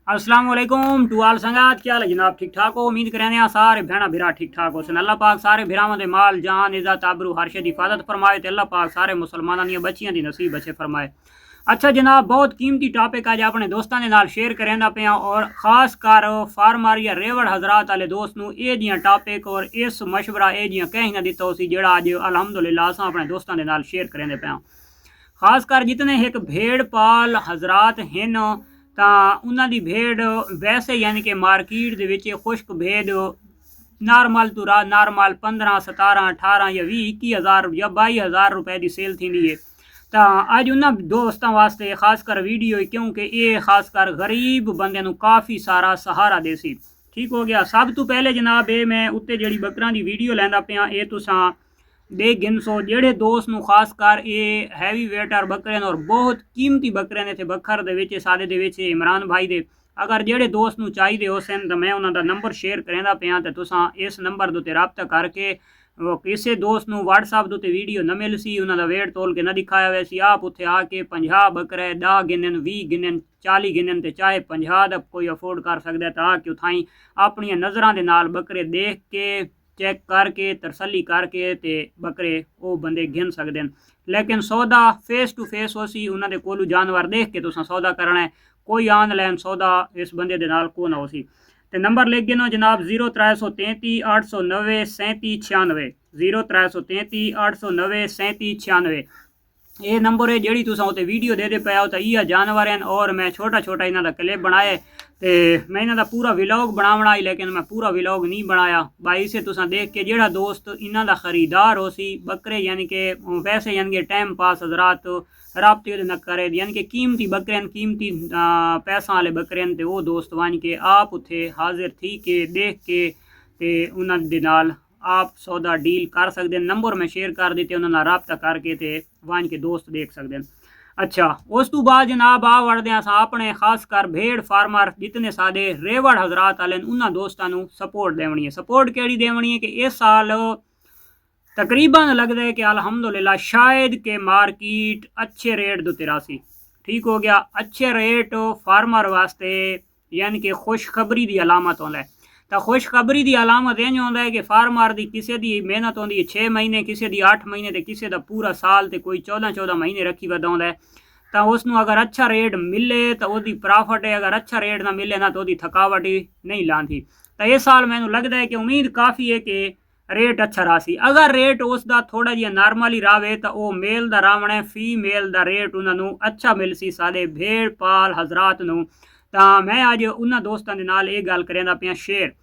अस्सलाम वालेकुम टू आल संगात। क्या हाल है जनाब? ठीक ठाक हो? उम्मीद करें हैं सारे भैन भिरा ठीक ठाक हो। अल्लाह पाक सारे भिरावां दे माल जान इज्जत आबरू हर शे दी हिफाजत फरमाए ते अल्लाह पाक सारे मुसलमानां दी बच्चियां दी नसीब अच्छे फरमाए। अच्छा जनाब, बहुत कीमती टॉपिक अज अपने दोस्तों के नाल शेयर करेंदा पिया और खास कर फार्मर या रेवड़ हजरात वाले दोस्त नूं ये जियां टॉपिक और इस मशवरा ये जियां कहीं ना दिता सी जेड़ा अज अलहमदुलिल्लाह असां अपने दोस्तों के नाल शेयर करेंदे पिया। खास कर जितने एक भेड़ पाल हजरात हैं ਤਾਂ ਉਹਨਾਂ ਦੀ ਭੇਡ ਵੈਸੇ ਯਾਨੀ ਕਿ ਮਾਰਕੀਟ ਦੇ ਵਿੱਚ ਖੁਸ਼ਕ ਭੇਡ ਨਾਰਮਲ ਤੁਰਾ ਨਾਰਮਲ 15 17 18 ਜਾਂ 20 21,000 ਜਾਂ 22,000 रुपए ਦੀ ਸੇਲ ਥੀਂਦੀ ਹੈ। ਤਾਂ ਅੱਜ ਉਹਨਾਂ ਦੋਸਤਾਂ ਵਾਸਤੇ ਖਾਸ ਕਰ ਵੀਡੀਓ ਕਿਉਂਕਿ ਇਹ ਖਾਸ ਕਰ ਗਰੀਬ ਬੰਦਿਆਂ ਨੂੰ ਕਾਫੀ ਸਾਰਾ ਸਹਾਰਾ ਦੇ ਸੀ। ਠੀਕ ਹੋ ਗਿਆ। ਸਭ ਤੋਂ ਪਹਿਲੇ ਜਨਾਬ ਇਹ ਮੈਂ ਉੱਤੇ ਜਿਹੜੀ ਬੱਕਰਾਂ ਦੀ ਵੀਡੀਓ ਲੈਂਦਾ ਪਿਆ ਇਹ ਤੁਸਾਂ देख गिन सो जेड़े दोस्त नू खास कर ये हैवी वेटर बकरे और बहुत कीमती बकरे ने थे बखर दे सादे दे इमरान भाई दे अगर जेड़े दोस्त नू चाहिए हो सन तो मैं उन्होंने नंबर शेयर करेंदा पिया तो तुसां इस नंबर दे रबता करके किसी दोस्त नू व्हाट्सअप दे वीडियो न मिल सी उन्होंने वेट तोल के न दिखाया हुआ सी आप उत्थे आके 50 बकरे 10 गिनन 20 गिनन 40 गिनन तो चाहे 50 का कोई अफोर्ड कर सकता ताकि उथाई अपनी नज़रों के नाल बकरे देख के चेक करके तसली करके ते बकरे वो बंदे गिन सकते हैं। लेकिन सौदा फेस टू फेस हो सी उन्होंने कोलू जानवर देख के तुसा सौदा करना है। कोई ऑनलाइन सौदा इस बंदे दे नाल को ना हो सी। ते नंबर लिख गिनो जनाब 0333 890 37 96 0333 890 37 96 ये नंबर है जी तुसा उत्ते वीडियो दे पे हो तो यह जानवर हैं और मैं छोटा छोटा इन्हों का क्लिप बनाए तो मैं इन्हों का पूरा विलॉग बनावना लेकिन मैं पूरा विलॉग नहीं बनाया भाई से तुसा देख के जेड़ा दोस्त इन्हों का खरीदार हो सी बकरे यानी कि वैसे यानी कि टाइम पास हजरात राबते न करे यानी कि कीमती बकरे कीमती पैसा वाले बकरे तो वो दोस्त वन के आप उत्थे हाजिर थी के देख के उन्होंने नाल आप सौदा डील कर सकते हैं। नंबर में शेयर कर देते उन्होंने रबता करके ते वन के दोस्त देख सकते हैं। अच्छा उस तो बाद जनाब आ वड़ते हैं अपने खास कर भेड़ फार्मर जितने सादे रेवड़ हजरात वाले उन्होंने दोस्तों को सपोर्ट देवनी है। सपोर्ट केड़ी देवनी है कि इस साल तकरीबन लगता है कि अलहमदुलिल्लाह शायद के मार्केट अच्छे रेट दो तिरासी ठीक हो गया। अच्छे रेट फार्मर वास्ते यानी कि खुशखबरी की अलामत होता है। तो खुशखबरी की अलामत इंज होता है कि फार्मर की किसी की मेहनत होती है 6 महीने किसी की 8 महीने तो किसी का पूरा साल तो कोई 14 महीने रखी वदा है। तो उसनों अगर अच्छा रेट मिले तो वो प्रॉफिट है, अगर अच्छा रेट ना मिले ना तो वो थकावट ही नहीं लाती। तो इस साल मैंने लगता है कि उम्मीद काफ़ी है कि रेट अच्छा रहा सी। अगर रेट उसका थोड़ा जिहा नॉर्मल ही रहे तो वो मेल का रावण है फीमेल का रेट उन्होंने अच्छा मिल सी सारे भेड़ पाल हजरात नूं। तो मैं अज उन्होंने दोस्तों के नाल ये गल करेंदा पिया शेयर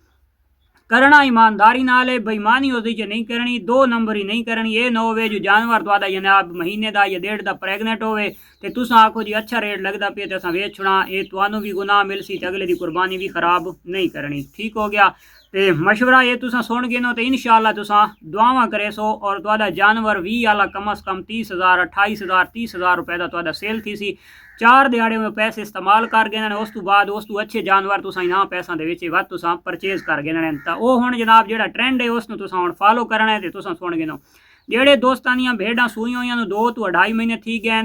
करना ईमानदारी नाल है बेईमानी उसदी च नहीं करनी 2 नंबर ही नहीं करनी। ये ना होवे जो जानवर तुहाडा जनाब महीने का या 1.5 का प्रेगनेंट होवे ते तुसां आखो जी अच्छा रेट लगता पे तो असां वेच छुड़ा ये तुहानू भी गुनाह मिल सी अगले की कुर्बानी भी खराब नहीं करनी। ठीक हो गया। तो मशवरा ये तुसां सुन गए नो तो इंशाअल्लाह तुसां दुआवां करे सो और तुहाडा जानवर 20 वाला कम अज़ कम 30,000 28,000 30,000 रुपए का तुहाडा सेल थी सी। 4 दिहाड़े में पैसे इस्तेमाल कर गए उस तो बाद उस तो अच्छे जानवर तुसां इन्हां पैसों के वध तुसां परचेज कर गए। तो वो हुण जनाब जिहड़ा ट्रेंड है उसनूं तुसां हुण फॉलो करना है। तो तुसां सुन गए जेड़े दोस्तां दीयां भेड़ां सूईयां होईयां 2 तो 2.5 महीने थी गए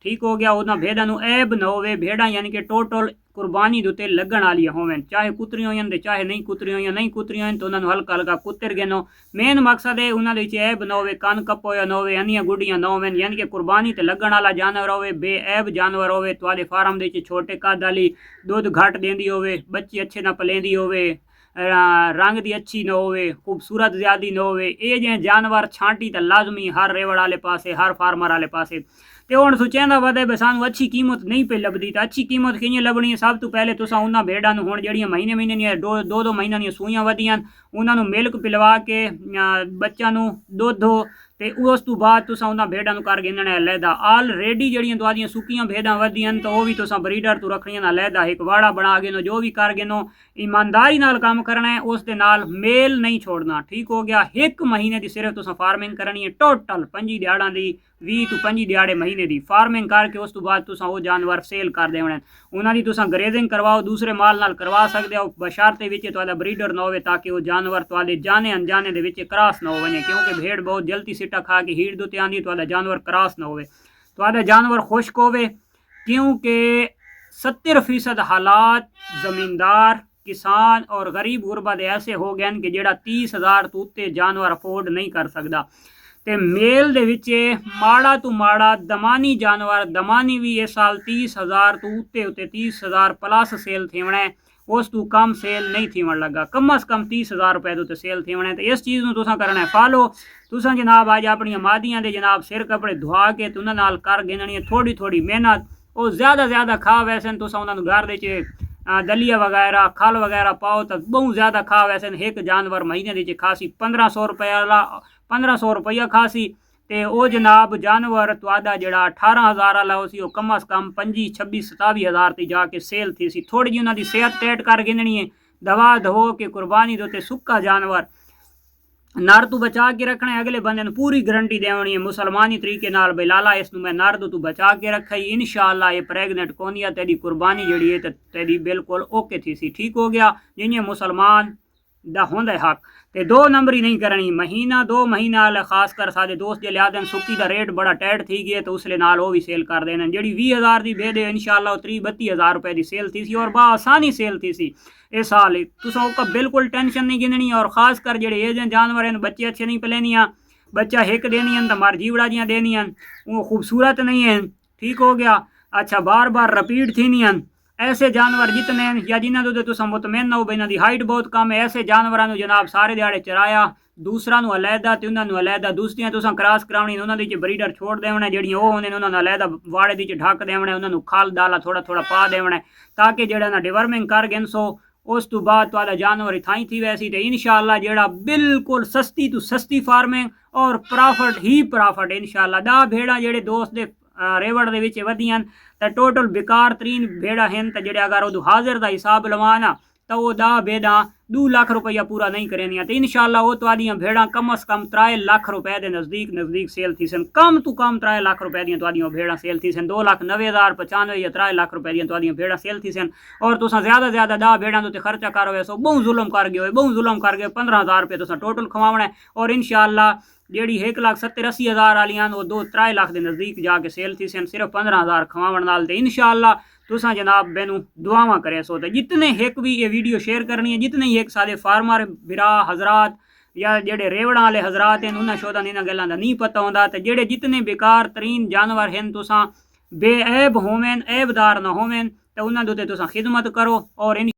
ठीक हो गया। उन्हां भेड़ां नूं ऐब न होवे भेड़ां यानी कि टोटल कुर्बानी दे लगन वाली होवन चाहे कुतरियां होईयां चाहे नहीं कुतरियां होईयां नहीं कुतरियां होईयां तो उन्हां नूं हल्का हल्का कुतर गिनो। मेन मकसद है उन्हां दे विच ऐब न होवे कन कपोया न होवे अन्नियां गुड्डियां न होवन यानी कि कुर्बानी ते लगन वाला जानवर होवे बेऐब जानवर होवे तुहाडे फार्म दे विच छोटे कद वाली दुध घट देंदी होवे बच्ची अच्छे ना पलेंदी होवे रंग दी अच्छी न होवे खूबसूरत ज़्यादा न होवे ये जे जानवर छांटी तो लाजमी हर रेवड़ वाले पासे हर फार्मर वाले पासे। तो हुण सोचेंदा वधे भी सानू अच्छी कीमत नहीं पे लभदी। तो अच्छी कीमत कि'यां लभनी है? सब तो पहले तुसां उन्हां भेड़ां नूं हुण जहिड़ियां महीने महीने दियां 2 महीने दियां सूईयां वधियां उन्हां नूं मिल्क पिलवा के बच्चां नूं दुध तो उस तो बाद तुसां उन्हां भेड़ां नूं कर गिनना अलहदा। ऑलरेडी जहिड़ियां तुहाडियां सुक्कियां भेड़ां वधियां तो वो भी तुसां ब्रीडर तो रखणियां अलहदा एक वाड़ा बना गिनो जो भी कर गिनो ईमानदारी नाल काम करना है उस दे नाल मेल नहीं छोड़ना। ठीक हो गया। 1 महीने की सिर्फ तुसां फार्मिंग करनी है टोटल 5 दिहाड़ां दी 20 तो 25 दिहाड़े महीने की फार्मिंग करके उस तो बाद तुसां वो जानवर सेल कर देने उन्हां दी तुसां ग्रेजिंग करवाओ दूसरे माल नाल करवा सकते हो बशर्ते विच तुहाडा ब्रीडर न होवे ताकि वो जानवर तुहाडे जाने अनजाने दे विच क्रॉस न हो वने क्योंकि भेड़ बहुत जल्दी सिटा खा के हीट दुते आंदी तुहाडा जानवर क्रॉस न होवे तुहाडा जानवर खुश्क होवे क्योंकि 70% हालात जमींदार किसान और गरीब गुरबा दे ऐसे हो गए कि जेड़ा 30,000 तो उत्ते जानवर अफोर्ड नहीं कर सकता। ते मेल दे विच माड़ा तो माड़ा दमानी जानवर दमानी भी इस साल 30,000 तो उत्ते उत्ते 30,000 प्लस सेल थीवना है, उस तू कम सेल नहीं थीवन लगा। कम अज कम 30,000 रुपए तो सेल थीवना है। तो इस चीज़ में तुसा करना है फॉलो। तुसा जनाब अज अपन मादियां दे जनाब सिर कपड़े धुआ के तो उन्हां नाल कर गिननी है थोड़ी थोड़ी मेहनत। वो ज़्यादा खा वैसे तुसा उन्होंने घर दे दलिया वगैरह खल वगैरह पाओ तो बहुत ज़्यादा खा वैसे एक जानवर महीने के खासी 1500 रुपया खासी। तो वो जनाब जानवर तुआदा जड़ा 18,000 वाला उसी कम अज कम 25, 26, 27,000 ती जाके सेल थी सी। थोड़ी जी उन्होंने सेहत टेट कर गिननी है, दवा धो के कुर्बानी दो सुक्का जानवर नर तू बचा के रखना है। अगले बंदे ने पूरी गारंटी देनी है मुसलमानी तरीके नाल भाई लाला इस मैं नर तू बचा के रखा ही इंशाअल्लाह ये प्रेगनेंट कोनी है तेरी कुर्बानी जड़ी है तेरी बिल्कुल ओके थी सी। ठीक हो गया जिन्हें मुसलमान दा होंदा हक। ते 2 नंबर ही नहीं करनी महीना 2 महीना वाले खास कर सारे दोस्त जे लिया देन सुक्की दा रेट बड़ा टाइट थी गया तो उसले नाल वो भी सेल कर देना जी 20,000 की भेदे इंशाअल्लाह 30-32,000 रुपए की सेल थी सी और बा आसानी सेल थी सी इस साल। तुसा का बिल्कुल टेंशन नहीं गिननी और खास कर जेडे एजें जानवर हैं बच्चे अच्छे नहीं पलेनिया बच्चा हिक देनी है तो मार जीवड़ा जियाँ देनी है वो खूबसूरत नहीं है। ठीक हो गया। अच्छा बार बार रिपीट थी नहीं है। ऐसे जानवर जितने या जिन्होंने तो तुम मुतमैन ना हो भाई इन्होंने हाइट बहुत कम है ऐसे जानवरों जनाब सारे दिहाड़े चराया दूसरा अलहदा तो उन्होंने अलहदा दूसरियां तुम क्रॉस करानी उन्होंने ब्रीडर छोड़ देना जी वो होने उन्होंने अलहदा वाड़े दी ढक देना उन्होंने खल दाला थोड़ा थोड़ा पा देना ताकि जेड़ा ना डिवर्मिंग कर गन सो उस तो बाद तुहाडा जानवर थाई थी वैसी तो इंशाअल्लाह जेड़ा बिल्कुल सस्ती तो सस्ती फार्मिंग और प्रॉफिट ही प्रॉफिट इंशाअल्लाह। 10 भेड़ा जेड़े दोस्त दे रेवड़ दे विच वधियां तो टोटल बेकार 3 भेड़ा हैं तो जेड़े अगर वो हाजिर का हिसाब लवा ना तो वो 10 भेड़ा 2 लाख रुपया पूरा नहीं करेनिया तो इंशाअल्लाह वो तुहाडियां भेड़ा कम अज कम 3 लाख रुपए के नज़दीक सेल थी सन। कम तो कम 3 लाख रुपए दी तुहाडियां भेड़ा सेल थी सन 2,90,095 या 3 लाख रुपए दी तुहाडियां भेड़ा सेल थी सन। और तुसा ज़्यादा 10 भेड़ा तो खर्चा कर वैसो बहुत जुल्म कर गए 15,000 रुपये तुसा टोटल खवावना है। और इंशाअल्लाह जी 1,70,80,000 वालियां वो 2-3 लाख के नज़दीक जाके सेल थी सन सिर्फ 15,000 खवावन नाल ते इंशाअल्लाह तुसा जनाब मैनू दुआवां करे सो। जितने एक भी ये वीडियो शेयर करनी है जितने ही एक सारे फार्मर बिरा हजरात या जेडे रेवड़ा वाले हजरात हैं उन्हें शोधा इन्होंने गलों का नहीं पता होंदा तो जेडे जितने बेकार तरीन जानवर हैं तुसा बेऐब होवें ऐबदार ना होवें तो उन्होंने तुसा खिदमत करो और इन